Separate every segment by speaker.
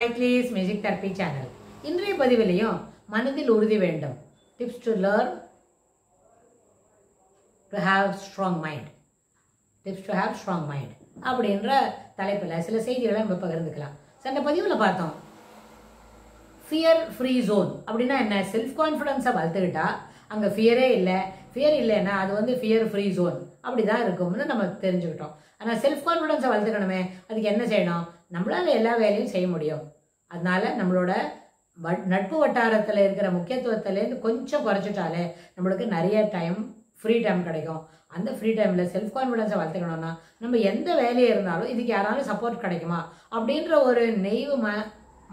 Speaker 1: Cyclist Music Therapy Channel. இன்றைய பதிவிலையும் மனதில் உறுதி வேண்டும். Tips to learn to have strong mind. Tips to have strong mind. அப்படின்ற தலைப்பில் சில செய்திகளை நம்ம பகிர்ந்துக்கலாம். சென்ற பதிவில் பார்த்தோம். Fear free zone அப்படின்னா என்ன? செல்ஃப் கான்ஃபிடன்ஸை வளர்த்துக்கிட்டா அங்கே ஃபியரே இல்லை. ஃபியர் இல்லைன்னா அது வந்து ஃபியர் ஃப்ரீ ஜோன் அப்படி தான் இருக்கும்னு நம்ம தெரிஞ்சுக்கிட்டோம். ஆனால் செல்ஃப் கான்ஃபிடன்ஸை வளர்த்துக்கணுமே, அதுக்கு என்ன செய்யணும்? நம்மளால் எல்லா வேலையும் செய்ய முடியும். அதனால நம்மளோட நட்பு வட்டாரத்தில் இருக்கிற முக்கியத்துவத்திலேருந்து கொஞ்சம் குறைச்சிட்டாலே நம்மளுக்கு நிறைய டைம் ஃப்ரீ டைம் கிடைக்கும். அந்த ஃப்ரீ டைமில் செல்ஃப் கான்ஃபிடன்ஸை வளர்த்துக்கணும்னா நம்ம எந்த வேலையை இருந்தாலும் இதுக்கு யாராலும் சப்போர்ட் கிடைக்குமா அப்படின்ற ஒரு நெய்வு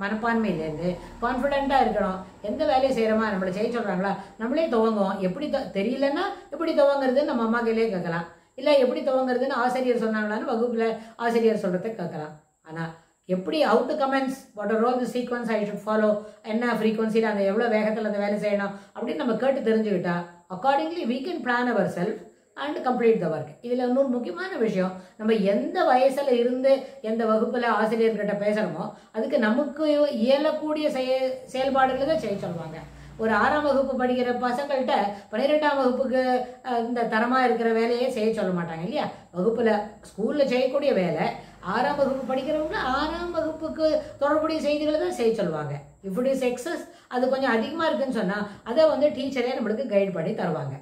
Speaker 1: மனப்பான்மையிலேருந்து கான்ஃபிடென்ட்டாக இருக்கணும். எந்த வேலையை செய்கிறோமா, நம்மளை செய்ய சொல்கிறாங்களா, நம்மளே துவங்குவோம். எப்படி தெரியலன்னா எப்படி துவங்குறதுன்னு நம்ம அம்மா கையிலே கேட்கலாம். இல்லை எப்படி துவங்குறதுன்னு ஆசிரியர் சொன்னாங்களான்னு வகுப்பில் ஆசிரியர் சொல்கிறத கேட்கலாம். ஆனால் எப்படி out to comments what are all the sequence I should follow, என்ன ஃப்ரீக்வன்சியில் அந்த எவ்வளோ வேகத்தில் அந்த வேலை செய்யணும் அப்படின்னு நம்ம கேட்டு தெரிஞ்சுக்கிட்டா accordingly we can plan our self and complete the work. இதில் இன்னொரு முக்கியமான விஷயம், நம்ம எந்த வயசில் இருந்து எந்த வகுப்பில் ஆசிரியர்கிட்ட பேசுகிறோமோ அதுக்கு நமக்கு இயலக்கூடிய செயல்பாடுகளை தான் செய்ய சொல்லுவாங்க. ஒரு 6ஆம் வகுப்பு படிக்கிற பசங்கள்கிட்ட 12ஆம் வகுப்புக்கு இந்த தரமாக இருக்கிற வேலையே செய்ய சொல்ல மாட்டாங்க இல்லையா? வகுப்பில் ஸ்கூலில் செய்யக்கூடிய வேலை 6ஆம் வகுப்பு படிக்கிறவங்க 6ஆம் வகுப்புக்கு தொடர்புடைய செய்திகளை தான் செய்ய சொல்லுவாங்க. இஃப் இட் இஸ் எக்ஸஸ், அது கொஞ்சம் அதிகமாக இருக்குன்னு சொன்னால் அதை வந்து டீச்சரே நம்மளுக்கு கைட் பண்ணி தருவாங்க.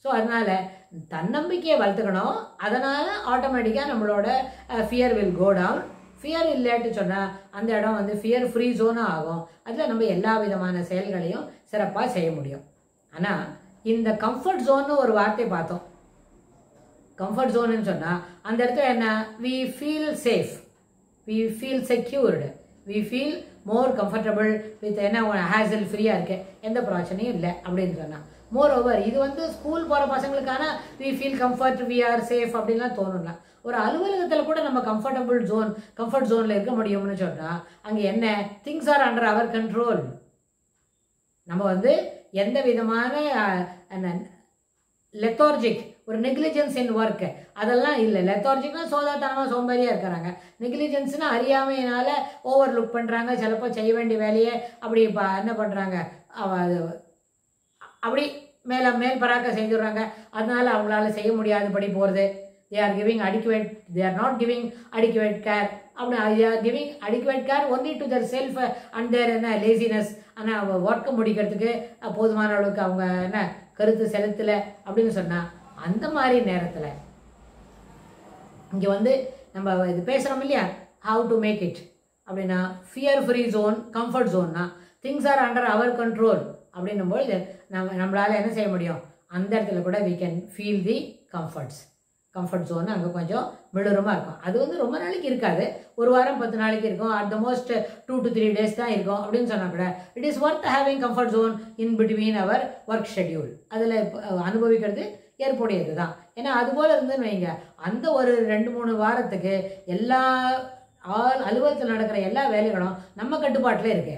Speaker 1: ஸோ அதனால் தன்னம்பிக்கையை வளர்த்துக்கணும். அதனால் ஆட்டோமேட்டிக்காக நம்மளோட fear will go down. Fear இல்லைட்டு சொன்னால் அந்த இடம் வந்து ஃபியர் ஃப்ரீ ஜோனாக ஆகும். அதில் நம்ம எல்லா விதமான செயல்களையும் சிறப்பாக செய்ய முடியும். ஆனால் இந்த கம்ஃபர்ட் ஜோன்னு ஒரு வார்த்தை பார்த்தோம். கம்ஃபர்ட் ஜோன்னு சொன்னால் அந்த இடத்துல என்ன? We feel safe, we feel secured, we feel more comfortable with என்ன ஹேசல் ஃப்ரீயாக இருக்கு, எந்த பிரச்சனையும் இல்லை அப்படின்னு சொன்னால். மோர் ஓவர் இது வந்து ஸ்கூல் போகிற பசங்களுக்கான we feel comfort, we are safe அப்படின்லாம் தோணும்ல. ஒரு அலுவலகத்தில் கூட நம்ம கம்ஃபர்ட் ஜோனில் இருக்க முடியும்னு சொன்னால் அங்கே என்ன? Things are under our control. நம்ம வந்து எந்த விதமான லெத்தார்ஜிக் ஒரு நெக்லிஜென்ஸ் இன் ஒர்க் அதெல்லாம் இல்லை. லெத்தார்ஜிக்னா சோதாத்தனமாக சோம்பேறியாக இருக்கிறாங்க. நெக்லிஜென்ஸ்னா அறியாமையினால ஓவர் லுக் பண்ணுறாங்க. சிலப்போ செய்ய வேண்டிய வேலையை அப்படி என்ன பண்ணுறாங்க, அப்படி மேல் பராக்க செய்துடுறாங்க. அதனால அவங்களால செய்ய முடியாதபடி போகிறது. they are not giving adequate care. அப்படி they are giving adequate care only to their self and their laziness. ஆனால் ஒர்க்கை முடிக்கிறதுக்கு போதுமான அளவுக்கு அவங்க என்ன கருத்து செலுத்தலை அப்படின்னு சொன்னால் அந்த மாதிரி நேரத்தில் இங்கே வந்து நம்ம இது பேசுகிறோம் இல்லையா, ஹவு டு மேக் இட் அப்படின்னா ஃபியர் ஃப்ரீ ஜோன், கம்ஃபர்ட் ஜோன்னா things are under our control அப்படின்னும்போது நம்மளால் என்ன செய்ய முடியும்? அந்த இடத்துல கூட we can feel the comfort zone அங்கே கொஞ்சம் மிளூரமாக இருக்கும். அது வந்து ரொம்ப நாளைக்கு இருக்காது, ஒரு வாரம் 10 நாளைக்கு இருக்கும். At the most 2 to 3 days தான் இருக்கும் அப்படின்னு சொன்னால் கூட it is worth having comfort zone in between our work schedule. அதில் அனுபவிக்கிறது ஏற்புடையது தான். ஏன்னா அதுபோல் இருந்துன்னு வைங்க, அந்த ஒரு 2-3 வாரத்துக்கு எல்லா அலுவலகத்தில் நடக்கிற எல்லா வேலைகளும் நம்ம கட்டுப்பாட்டில் இருக்கு.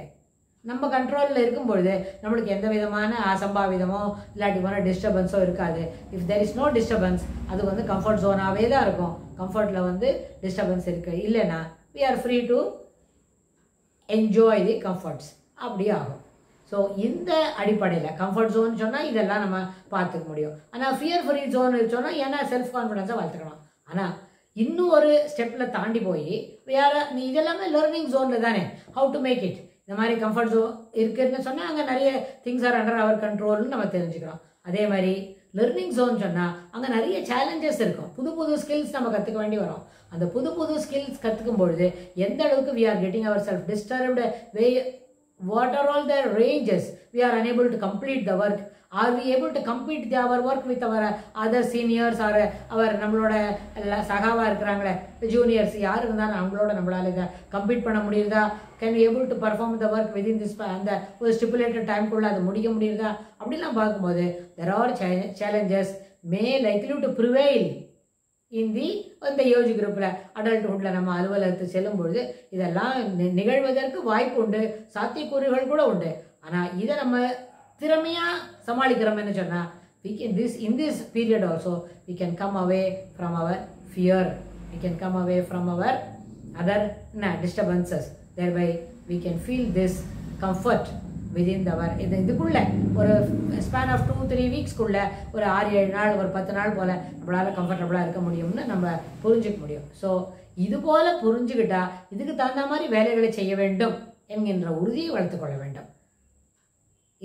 Speaker 1: நம்ம கண்ட்ரோலில் இருக்கும்பொழுது நம்மளுக்கு எந்த விதமான அசம்பாவிதமோ இல்லாட்டி போனால் டிஸ்டர்பன்ஸோ இருக்காது. If there is no disturbance அது வந்து கம்ஃபர்ட் ஜோனாகவே தான் இருக்கும். கம்ஃபர்ட்டில் வந்து டிஸ்டர்பன்ஸ் இருக்குது இல்லைன்னா we are free to enjoy the comforts அப்படி ஆகும். ஸோ இந்த அடிப்படையில் கம்ஃபர்ட் ஜோன் சொன்னால் இதெல்லாம் நம்ம பார்த்துக்க முடியும். ஆனால் ஃபியர் ஃப்ரீ ஜோன் சொன்னால் ஏன்னா செல்ஃப் கான்ஃபிடன்ஸை வளர்த்துக்கணும். ஆனால் இன்னும் ஒரு ஸ்டெப்பில் தாண்டி போய் நீ இதெல்லாமே லேர்னிங் ஜோனில் தானே, ஹவு டு மேக் இட். இந்த மாதிரி கம்ஃபர்ட் ஜோன் இருக்குதுன்னு சொன்னால் அங்கே நிறைய திங்ஸ் ஆர் அண்டர் அவர் கண்ட்ரோல்னு நம்ம தெரிஞ்சுக்கிறோம். அதே மாதிரி லெர்னிங் ஜோன் சொன்னால் அங்கே நிறைய சேலஞ்சஸ் இருக்கும். புது ஸ்கில்ஸ் நம்ம கற்றுக்க வேண்டி வரும். அந்த புது ஸ்கில்ஸ் கற்றுக்கும் பொழுது எந்த அளவுக்கு we are getting our self disturbed, what are all the ranges we are unable to complete the work, are we able to complete our work with our other seniors or our நம்மளோட சகாவா இருக்கிறாங்களே juniors யார் இருந்தாலும் அவங்களோட நம்மளால இதை complete பண்ண முடியுதா? Can we able to perform the work within this அந்த ஒரு ஸ்டிப்புலேட்டட் டைம்குள்ளே அதை முடிக்க முடியுதா அப்படிலாம் பார்க்கும்போது there are challenges may likely to prevail இந்த யோஜ் குரூப்பில் அடல்ட்ஹுட்டில் நம்ம அலுவலகத்தை செல்லும் பொழுது இதெல்லாம் நிகழ்வதற்கு வாய்ப்பு உண்டு, சாத்தியக்கூறுகள் கூட உண்டு. ஆனால் இதை நம்ம திறமையாக சமாளிக்கிறோம்னு சொன்னால் in this period also we can come away from our fear, we can come away from our other disturbances, thereby we can feel this comfort within இதுக்குள்ள ஒரு ஸ்பேன் ஆஃப் 2-3 வீக்ஸ்க்குள்ள ஒரு 6-7 நாள் ஒரு 10 நாள் போல் நம்மளால் கம்ஃபர்டபுளாக இருக்க முடியும்னு நம்ம புரிஞ்சுக்க முடியும். ஸோ இது போல் புரிஞ்சுக்கிட்டா இதுக்கு தகுந்த மாதிரி வேலைகளை செய்ய வேண்டும் என்கின்ற உறுதியை வளர்த்துக்கொள்ள வேண்டும்.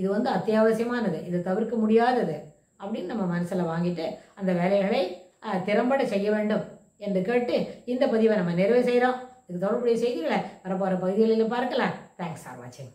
Speaker 1: இது அத்தியாவசியமானது, இது தவிர்க்க முடியாதது அப்படின்னு நம்ம மனசில் வாங்கிட்டு அந்த வேலைகளை திறம்பட செய்ய வேண்டும் என்று கேட்டு இந்த பதிவை நம்ம நிறைவு செய்கிறோம். இதுக்கு தொடர்புடைய செய்திகளை வரப்போகிற பகுதிகளில் பார்க்கலாம். தேங்க்ஸ் ஃபார் வாட்சிங்.